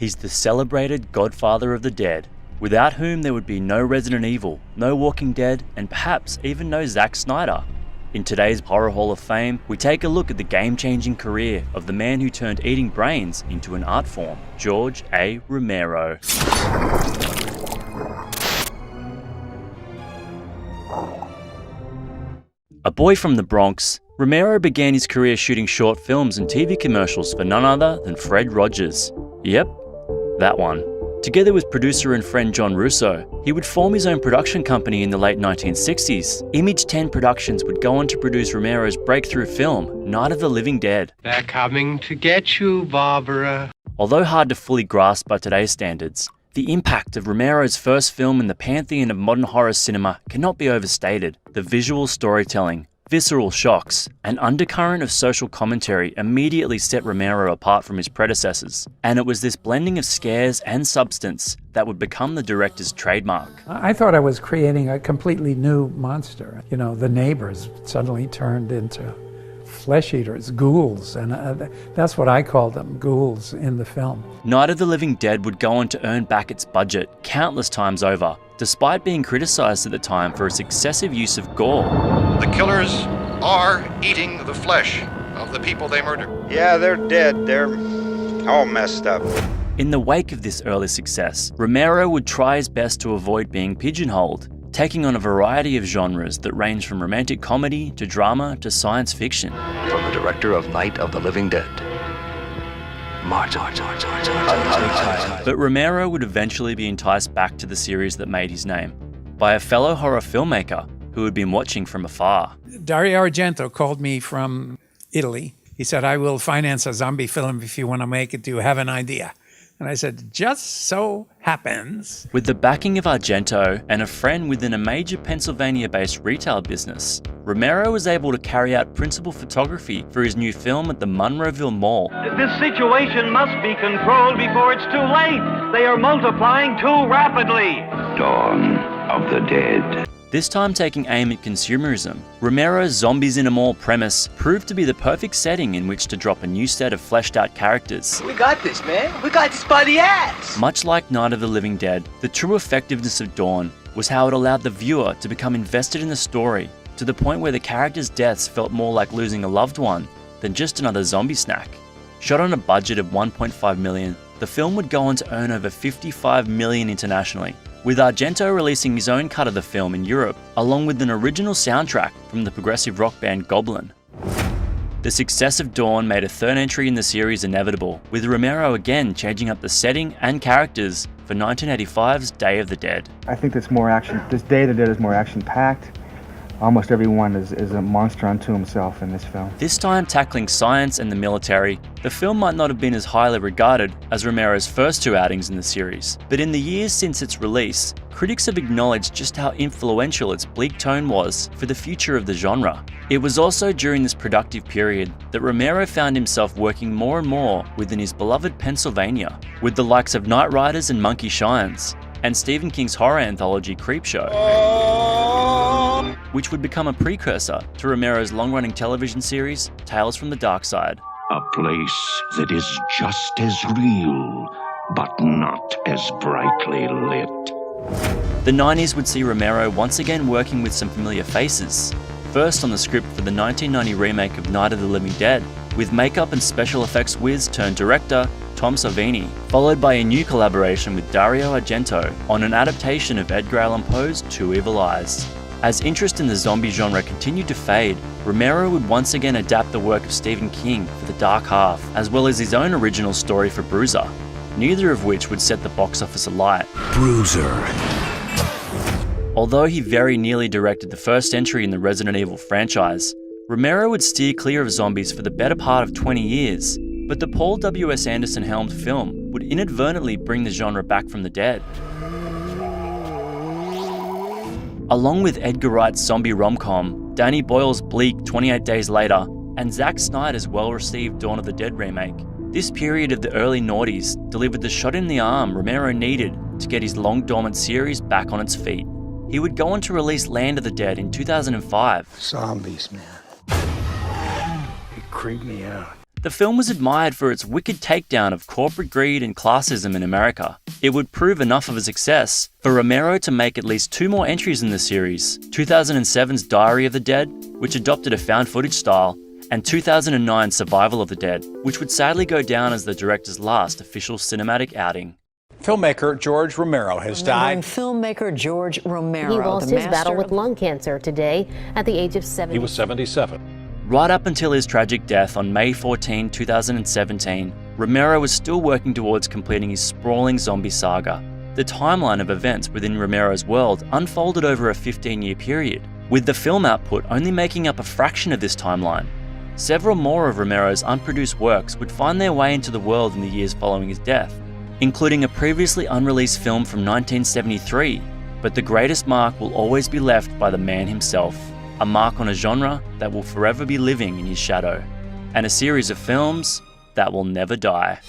He's the celebrated Godfather of the dead, without whom there would be no Resident Evil, no Walking Dead, and perhaps even no Zack Snyder. In today's Horror Hall of Fame, we take a look at the game-changing career of the man who turned eating brains into an art form, George A. Romero. A boy from the Bronx, Romero began his career shooting short films and TV commercials for none other than Fred Rogers. Yep, that one. Together with producer and friend John Russo, he would form his own production company in the late 1960s. Image 10 Productions would go on to produce Romero's breakthrough film, Night of the Living Dead. They're coming to get you, Barbara. Although hard to fully grasp by today's standards, the impact of Romero's first film in the pantheon of modern horror cinema cannot be overstated. The visual storytelling, visceral shocks, and undercurrent of social commentary immediately set Romero apart from his predecessors. And it was this blending of scares and substance that would become the director's trademark. I thought I was creating a completely new monster. You know, the neighbors suddenly turned into flesh eaters, ghouls, and that's what I called them, ghouls, in the film. Night of the Living Dead would go on to earn back its budget countless times over, despite being criticised at the time for its excessive use of gore. The killers are eating the flesh of the people they murder. Yeah, they're dead. They're all messed up. In the wake of this early success, Romero would try his best to avoid being pigeonholed, taking on a variety of genres that range from romantic comedy to drama to science fiction. From the director of Night of the Living Dead, But Romero would eventually be enticed back to the series that made his name by a fellow horror filmmaker who had been watching from afar. Dario Argento called me from Italy. He said, I will finance a zombie film if you want to make it. Do you have an idea? And I said, just so happens. With the backing of Argento and a friend within a major Pennsylvania-based retail business, Romero was able to carry out principal photography for his new film at the Monroeville Mall. This situation must be controlled before it's too late. They are multiplying too rapidly. Dawn of the Dead. This time taking aim at consumerism, Romero's Zombies in a Mall premise proved to be the perfect setting in which to drop a new set of fleshed out characters. We got this, man. We got this by the ass. Much like Night of the Living Dead, the true effectiveness of Dawn was how it allowed the viewer to become invested in the story, to the point where the characters' deaths felt more like losing a loved one than just another zombie snack. Shot on a budget of $1.5 million, the film would go on to earn over $55 million internationally, with Argento releasing his own cut of the film in Europe, along with an original soundtrack from the progressive rock band Goblin. The success of Dawn made a third entry in the series inevitable, with Romero again changing up the setting and characters for 1985's Day of the Dead. I think this Day of the Dead is more action-packed. Almost everyone is a monster unto himself in this film. This time tackling science and the military, the film might not have been as highly regarded as Romero's first two outings in the series, but in the years since its release, critics have acknowledged just how influential its bleak tone was for the future of the genre. It was also during this productive period that Romero found himself working more and more within his beloved Pennsylvania, with the likes of Night Riders and Monkey Shines, and Stephen King's horror anthology Creepshow, which would become a precursor to Romero's long-running television series, Tales from the Dark Side. A place that is just as real, but not as brightly lit. The 90s would see Romero once again working with some familiar faces. First on the script for the 1990 remake of Night of the Living Dead, with makeup and special effects whiz turned director Tom Savini, followed by a new collaboration with Dario Argento on an adaptation of Edgar Allan Poe's Two Evil Eyes. As interest in the zombie genre continued to fade, Romero would once again adapt the work of Stephen King for The Dark Half, as well as his own original story for Bruiser, neither of which would set the box office alight. Bruiser. Although he very nearly directed the first entry in the Resident Evil franchise, Romero would steer clear of zombies for the better part of 20 years, but the Paul W.S. Anderson helmed film would inadvertently bring the genre back from the dead. Along with Edgar Wright's zombie rom-com, Danny Boyle's bleak 28 Days Later, and Zack Snyder's well-received Dawn of the Dead remake, this period of the early noughties delivered the shot in the arm Romero needed to get his long-dormant series back on its feet. He would go on to release Land of the Dead in 2005. Zombies, man. They creep me out. The film was admired for its wicked takedown of corporate greed and classism in America. It would prove enough of a success for Romero to make at least 2 more entries in the series, 2007's Diary of the Dead, which adopted a found footage style, and 2009's Survival of the Dead, which would sadly go down as the director's last official cinematic outing. Filmmaker George Romero has died. Filmmaker George Romero. He lost his battle with lung cancer today at the age of 70. He was 77. Right up until his tragic death on May 14, 2017, Romero was still working towards completing his sprawling zombie saga. The timeline of events within Romero's world unfolded over a 15-year period, with the film output only making up a fraction of this timeline. Several more of Romero's unproduced works would find their way into the world in the years following his death, including a previously unreleased film from 1973, but the greatest mark will always be left by the man himself, a mark on a genre that will forever be living in his shadow, and a series of films that will never die.